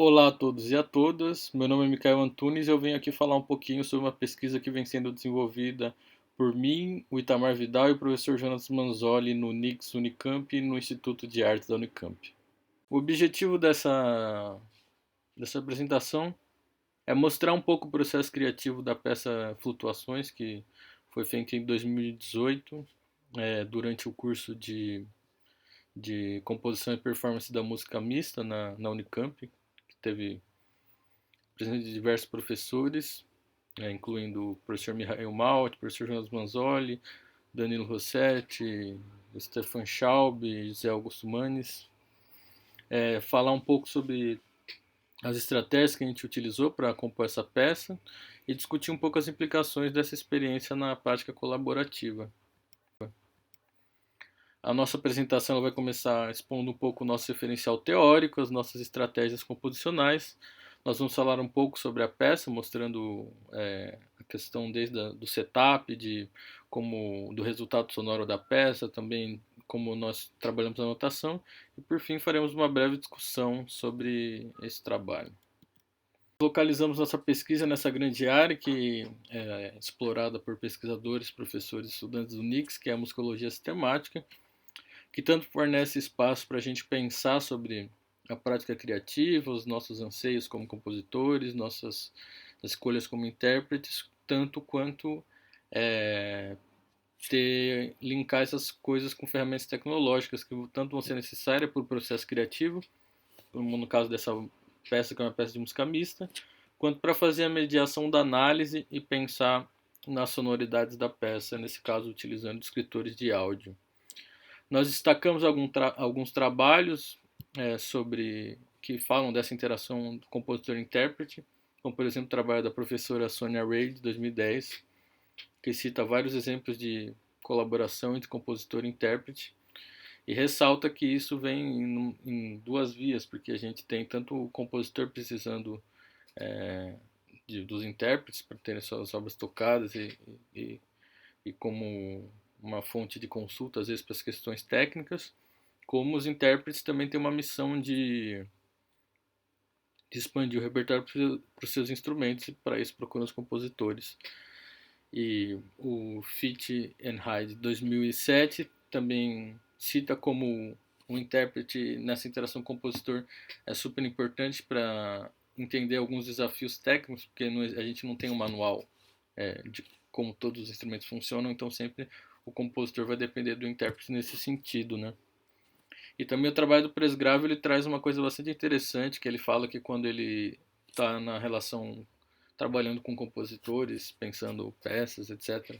Olá a todos e a todas, meu nome é Micael Antunes e eu venho aqui falar um pouquinho sobre uma pesquisa que vem sendo desenvolvida por mim, o Itamar Vidal e o professor Jonas Manzoli no NIX Unicamp e no Instituto de Artes da Unicamp. O objetivo dessa apresentação é mostrar um pouco o processo criativo da peça Flutuações, que foi feita em 2018, durante o curso de composição e performance da música mista na Unicamp, que teve presença de diversos professores, incluindo o professor Mihail Malt, o professor Jonas Manzoli, Danilo Rossetti, Stefan Schaub, José Augusto Manes. Falar um pouco sobre as estratégias que a gente utilizou para compor essa peça e discutir um pouco as implicações dessa experiência na prática colaborativa. A nossa apresentação ela vai começar expondo um pouco o nosso referencial teórico, as nossas estratégias composicionais. Nós vamos falar um pouco sobre a peça, mostrando a questão do setup, do resultado sonoro da peça, também como nós trabalhamos a notação, e por fim faremos uma breve discussão sobre esse trabalho. Localizamos nossa pesquisa nessa grande área que é explorada por pesquisadores, professores e estudantes do NIX, que é a musicologia sistemática, que tanto fornece espaço para a gente pensar sobre a prática criativa, os nossos anseios como compositores, nossas escolhas como intérpretes, tanto quanto linkar essas coisas com ferramentas tecnológicas que tanto vão ser necessárias para o processo criativo, como no caso dessa peça que é uma peça de música mista, quanto para fazer a mediação da análise e pensar nas sonoridades da peça, nesse caso utilizando descritores de áudio. Nós destacamos alguns trabalhos que falam dessa interação do compositor-intérprete, como por exemplo o trabalho da professora Sonia Ray, de 2010, que cita vários exemplos de colaboração entre compositor e intérprete, e ressalta que isso vem em duas vias, porque a gente tem tanto o compositor precisando dos intérpretes para terem suas obras tocadas e como uma fonte de consulta, às vezes, para as questões técnicas, como os intérpretes também têm uma missão de expandir o repertório para os seus instrumentos, e para isso procuram os compositores. E o Fit and Hyde 2007 também cita como o intérprete nessa interação com o compositor é super importante para entender alguns desafios técnicos, porque a gente não tem um manual de como todos os instrumentos funcionam, então sempre o compositor vai depender do intérprete nesse sentido, né? E também o trabalho do Presgrave, ele traz uma coisa bastante interessante, que ele fala que quando ele está na relação trabalhando com compositores, pensando peças, etc.,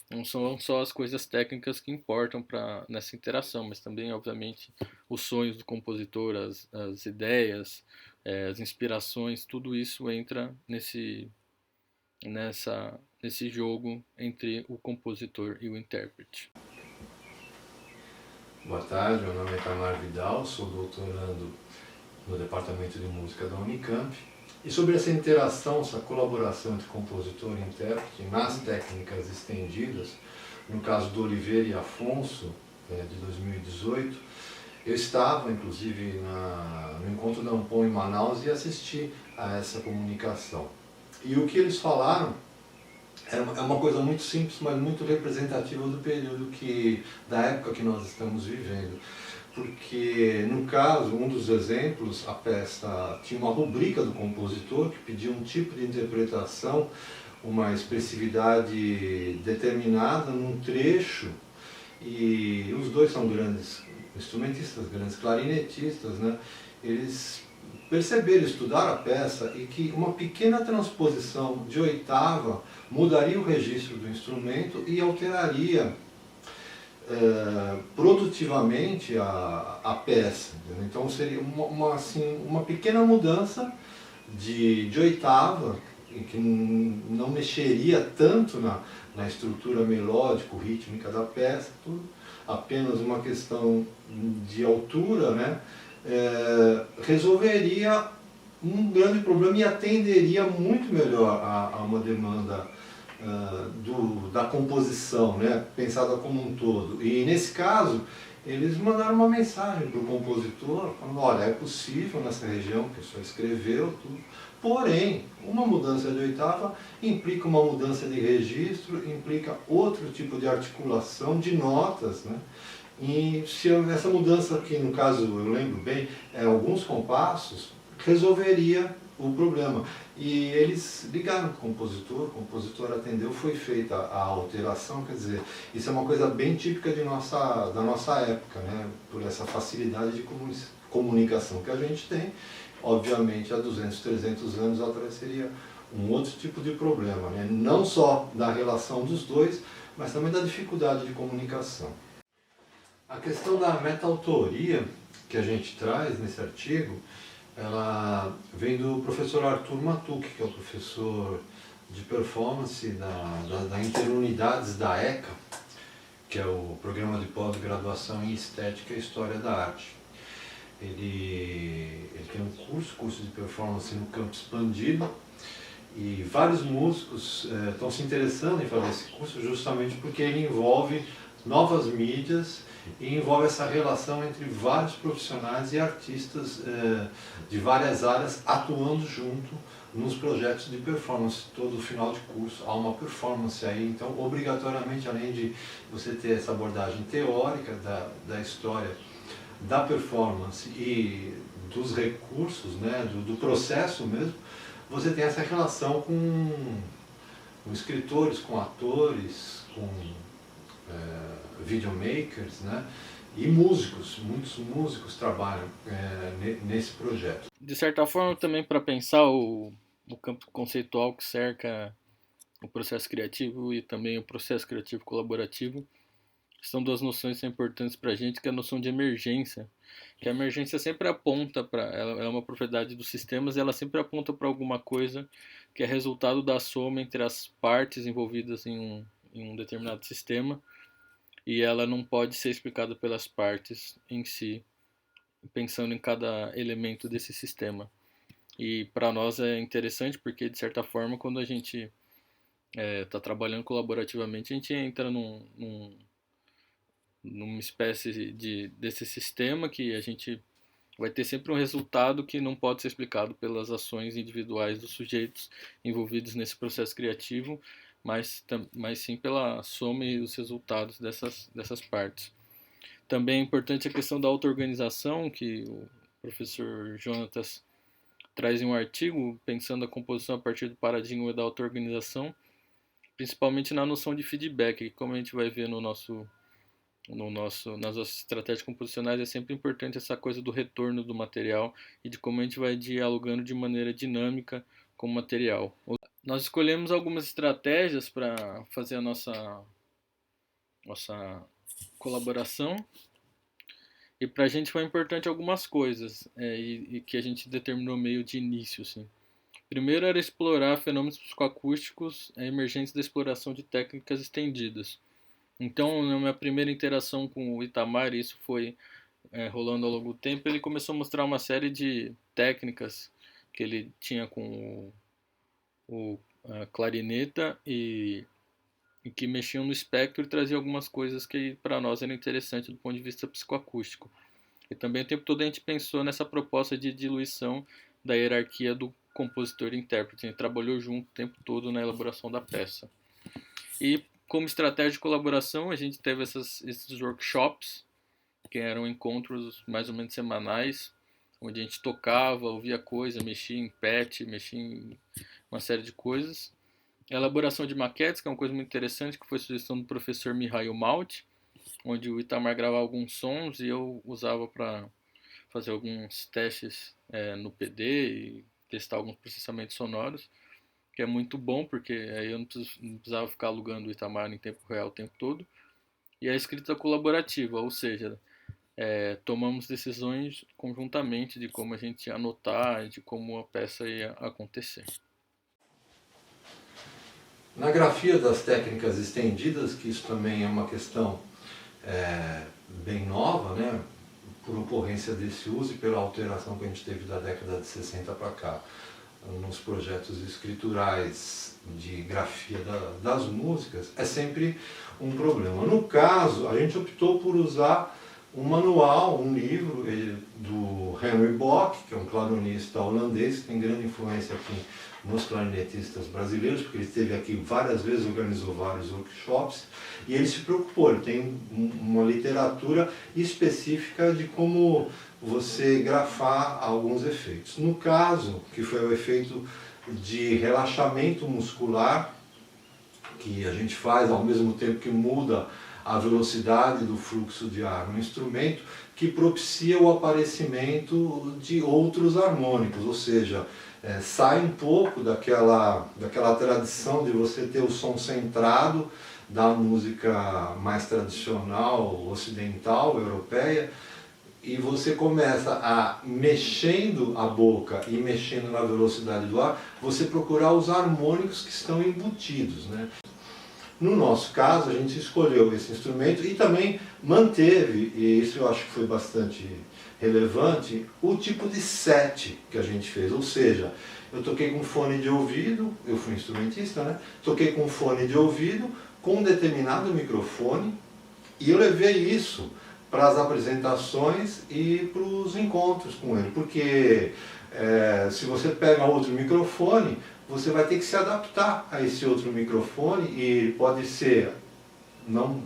não são só as coisas técnicas que importam nessa interação, mas também, obviamente, os sonhos do compositor, as ideias, as inspirações, tudo isso entra nesse jogo entre o compositor e o intérprete. Boa tarde, meu nome é Itamar Vidal, sou doutorando no Departamento de Música da Unicamp. E sobre essa interação, essa colaboração entre compositor e intérprete nas técnicas estendidas, no caso do Oliveira e Afonso, de 2018, eu estava, inclusive, no encontro da Ampon em Manaus e assisti a essa comunicação. E o que eles falaram é uma coisa muito simples, mas muito representativa do período da época que nós estamos vivendo. Porque, no caso, um dos exemplos, a peça tinha uma rubrica do compositor que pedia um tipo de interpretação, uma expressividade determinada num trecho, e os dois são grandes instrumentistas, grandes clarinetistas, né? Eles perceberam, estudaram a peça e que uma pequena transposição de oitava mudaria o registro do instrumento e alteraria produtivamente a peça. Entendeu? Então seria uma pequena mudança de oitava, que não mexeria tanto na estrutura melódico-rítmica da peça, tudo, apenas uma questão de altura, né? Resolveria um grande problema e atenderia muito melhor a uma demanda da composição, né, pensada como um todo. E nesse caso, eles mandaram uma mensagem para o compositor, falando, olha, é possível nessa região que o senhor escreveu, tudo, porém, uma mudança de oitava implica uma mudança de registro, implica outro tipo de articulação de notas, né? E se essa mudança aqui, no caso, eu lembro bem, alguns compassos, resolveria o problema. E eles ligaram para o compositor atendeu, foi feita a alteração, quer dizer, isso é uma coisa bem típica da nossa época, né? Por essa facilidade de comunicação que a gente tem. Obviamente, há 200, 300 anos atrás seria um outro tipo de problema, né? Não só da relação dos dois, mas também da dificuldade de comunicação. A questão da meta-autoria que a gente traz nesse artigo, ela vem do professor Arthur Matuk, que é o professor de performance da Interunidades da ECA, que é o Programa de Pós-Graduação em Estética e História da Arte. Ele tem um curso de performance no campo expandido, e vários músicos estão se interessando em fazer esse curso justamente porque ele envolve novas mídias e envolve essa relação entre vários profissionais e artistas de várias áreas atuando junto nos projetos de performance. Todo final de curso há uma performance aí, então obrigatoriamente, além de você ter essa abordagem teórica da história da performance e dos recursos, né, do processo mesmo, você tem essa relação com escritores, com atores, com videomakers, né? E músicos, muitos músicos trabalham nesse projeto. De certa forma, também para pensar o campo conceitual que cerca o processo criativo e também o processo criativo colaborativo, são duas noções que são importantes para a gente, que é a noção de emergência. Que a emergência sempre aponta para, ela é uma propriedade dos sistemas, e ela sempre aponta para alguma coisa que é resultado da soma entre as partes envolvidas em um determinado sistema, e ela não pode ser explicada pelas partes em si, pensando em cada elemento desse sistema. E para nós é interessante porque, de certa forma, quando a gente está trabalhando colaborativamente, a gente entra numa espécie desse sistema que a gente vai ter sempre um resultado que não pode ser explicado pelas ações individuais dos sujeitos envolvidos nesse processo criativo, mas sim pela soma e os resultados dessas partes. Também é importante a questão da auto-organização, que o professor Jonatas traz em um artigo, pensando a composição a partir do paradigma da auto-organização, principalmente na noção de feedback, que, como a gente vai ver nas nossas estratégias composicionais, é sempre importante essa coisa do retorno do material e de como a gente vai dialogando de maneira dinâmica com o material. Nós escolhemos algumas estratégias para fazer a nossa colaboração, e para a gente foi importante algumas coisas e que a gente determinou meio de início. Assim. Primeiro era explorar fenômenos psicoacústicos emergentes da exploração de técnicas estendidas. Então, na minha primeira interação com o Itamar, isso foi rolando ao longo do tempo, ele começou a mostrar uma série de técnicas que ele tinha com a clarineta e que mexiam no espectro e traziam algumas coisas que para nós eram interessantes do ponto de vista psicoacústico. E também o tempo todo a gente pensou nessa proposta de diluição da hierarquia do compositor e intérprete. A gente trabalhou junto o tempo todo na elaboração da peça. E como estratégia de colaboração, a gente teve esses workshops, que eram encontros mais ou menos semanais, onde a gente tocava, ouvia coisa, mexia em patch, mexia em uma série de coisas. A elaboração de maquetes, que é uma coisa muito interessante, que foi sugestão do professor Mihail Malt, onde o Itamar gravava alguns sons e eu usava para fazer alguns testes no PD e testar alguns processamentos sonoros, que é muito bom, porque aí eu não precisava ficar alugando o Itamar em tempo real o tempo todo. E a escrita colaborativa, ou seja, tomamos decisões conjuntamente de como a gente ia anotar, de como a peça ia acontecer. Na grafia das técnicas estendidas, que isso também é uma questão bem nova, né, por ocorrência desse uso e pela alteração que a gente teve da década de 60 para cá, nos projetos escriturais de grafia das músicas, é sempre um problema. No caso, a gente optou por usar um manual, um livro do Henry Bock, que é um clarinetista holandês, que tem grande influência aqui nos clarinetistas brasileiros, porque ele esteve aqui várias vezes, organizou vários workshops, e ele se preocupou, ele tem uma literatura específica de como você grafar alguns efeitos. No caso, que foi o efeito de relaxamento muscular, que a gente faz ao mesmo tempo que muda a velocidade do fluxo de ar no instrumento, que propicia o aparecimento de outros harmônicos, ou seja, sai um pouco daquela tradição de você ter o som centrado da música mais tradicional, ocidental, europeia, e você começa a, mexendo a boca e mexendo na velocidade do ar, você procurar os harmônicos que estão embutidos, né? No nosso caso, a gente escolheu esse instrumento e também manteve, e isso eu acho que foi bastante relevante, o tipo de set que a gente fez. Ou seja, eu toquei com fone de ouvido, eu fui instrumentista, né? Toquei com fone de ouvido, com um determinado microfone, e eu levei isso para as apresentações e para os encontros com ele, porque se você pega outro microfone, você vai ter que se adaptar a esse outro microfone e pode ser não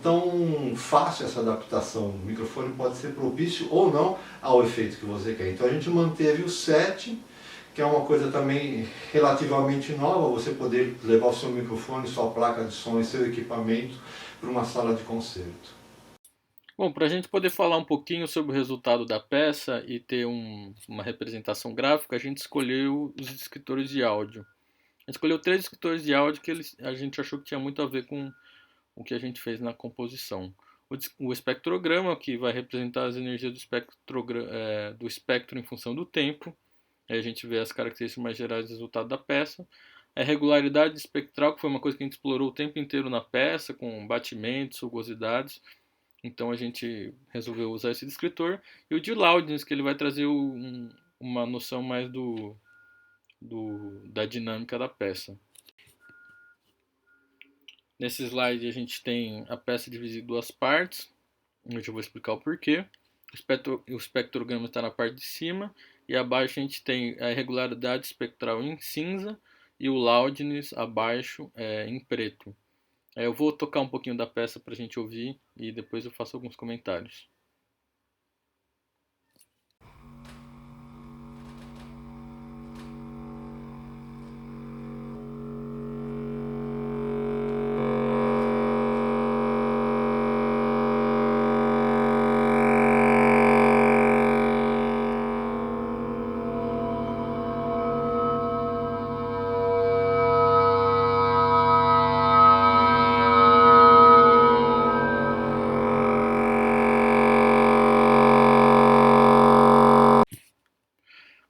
tão fácil essa adaptação. O microfone pode ser propício ou não ao efeito que você quer. Então a gente manteve o set, que é uma coisa também relativamente nova, você poder levar o seu microfone, sua placa de som e seu equipamento para uma sala de concerto. Bom, para a gente poder falar um pouquinho sobre o resultado da peça e ter uma representação gráfica, a gente escolheu os escritores de áudio. A gente escolheu 3 escritores de áudio que a gente achou que tinha muito a ver com o que a gente fez na composição. O espectrograma, que vai representar as energias do espectro em função do tempo. Aí a gente vê as características mais gerais do resultado da peça. A regularidade espectral, que foi uma coisa que a gente explorou o tempo inteiro na peça, com batimentos, rugosidades. Então a gente resolveu usar esse descritor. E o de loudness, que ele vai trazer uma noção mais da dinâmica da peça. Nesse slide a gente tem a peça dividida em 2 partes. Hoje eu vou explicar o porquê. O espectrograma está na parte de cima e abaixo a gente tem a irregularidade espectral em cinza e o loudness abaixo em preto. Eu vou tocar um pouquinho da peça para a gente ouvir e depois eu faço alguns comentários.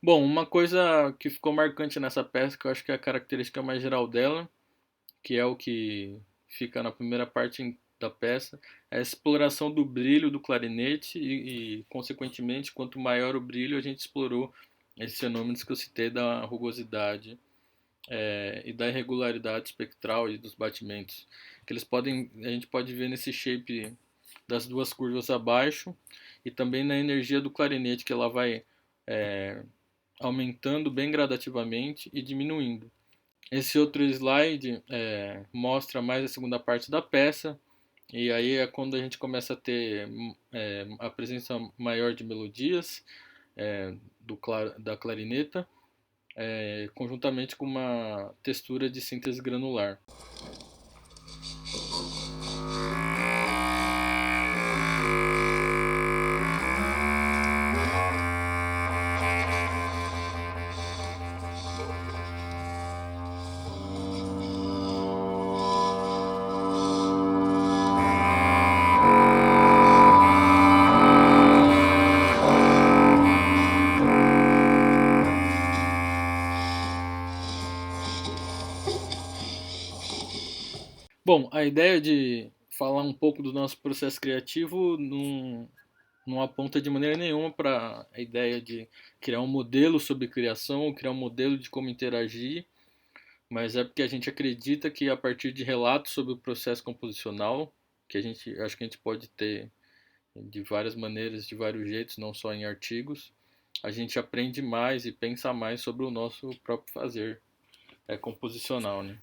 Bom, uma coisa que ficou marcante nessa peça, que eu acho que é a característica mais geral dela, que é o que fica na primeira parte da peça, é a exploração do brilho do clarinete consequentemente, quanto maior o brilho, a gente explorou esses fenômenos que eu citei da rugosidade e da irregularidade espectral e dos batimentos, que a gente pode ver nesse shape das 2 curvas abaixo e também na energia do clarinete, que ela vai aumentando bem gradativamente e diminuindo. Esse outro slide mostra mais a segunda parte da peça, e aí é quando a gente começa a ter a presença maior de melodias da clarineta, conjuntamente com uma textura de síntese granular. Bom, a ideia de falar um pouco do nosso processo criativo não aponta de maneira nenhuma para a ideia de criar um modelo sobre criação ou criar um modelo de como interagir, mas é porque a gente acredita que a partir de relatos sobre o processo composicional, que acho que a gente pode ter de várias maneiras, de vários jeitos, não só em artigos, a gente aprende mais e pensa mais sobre o nosso próprio fazer composicional, né?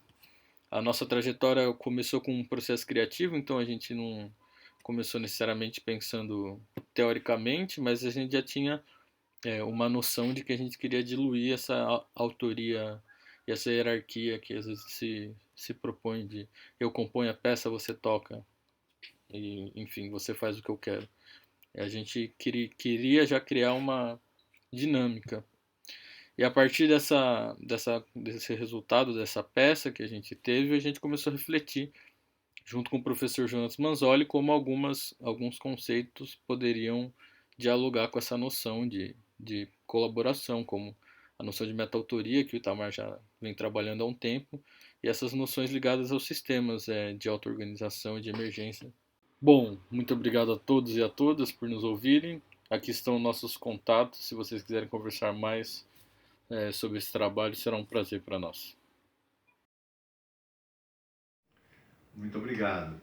A nossa trajetória começou com um processo criativo, então a gente não começou necessariamente pensando teoricamente, mas a gente já tinha uma noção de que a gente queria diluir essa autoria e essa hierarquia que às vezes se propõe de eu componho a peça, você toca, e enfim, você faz o que eu quero. A gente queria já criar uma dinâmica. E a partir desse resultado, dessa peça que a gente teve, a gente começou a refletir, junto com o professor Jonas Manzoli, como alguns conceitos poderiam dialogar com essa noção de colaboração, como a noção de meta-autoria, que o Itamar já vem trabalhando há um tempo, e essas noções ligadas aos sistemas de auto-organização e de emergência. Bom, muito obrigado a todos e a todas por nos ouvirem. Aqui estão nossos contatos. Se vocês quiserem conversar mais sobre esse trabalho, será um prazer para nós. Muito obrigado.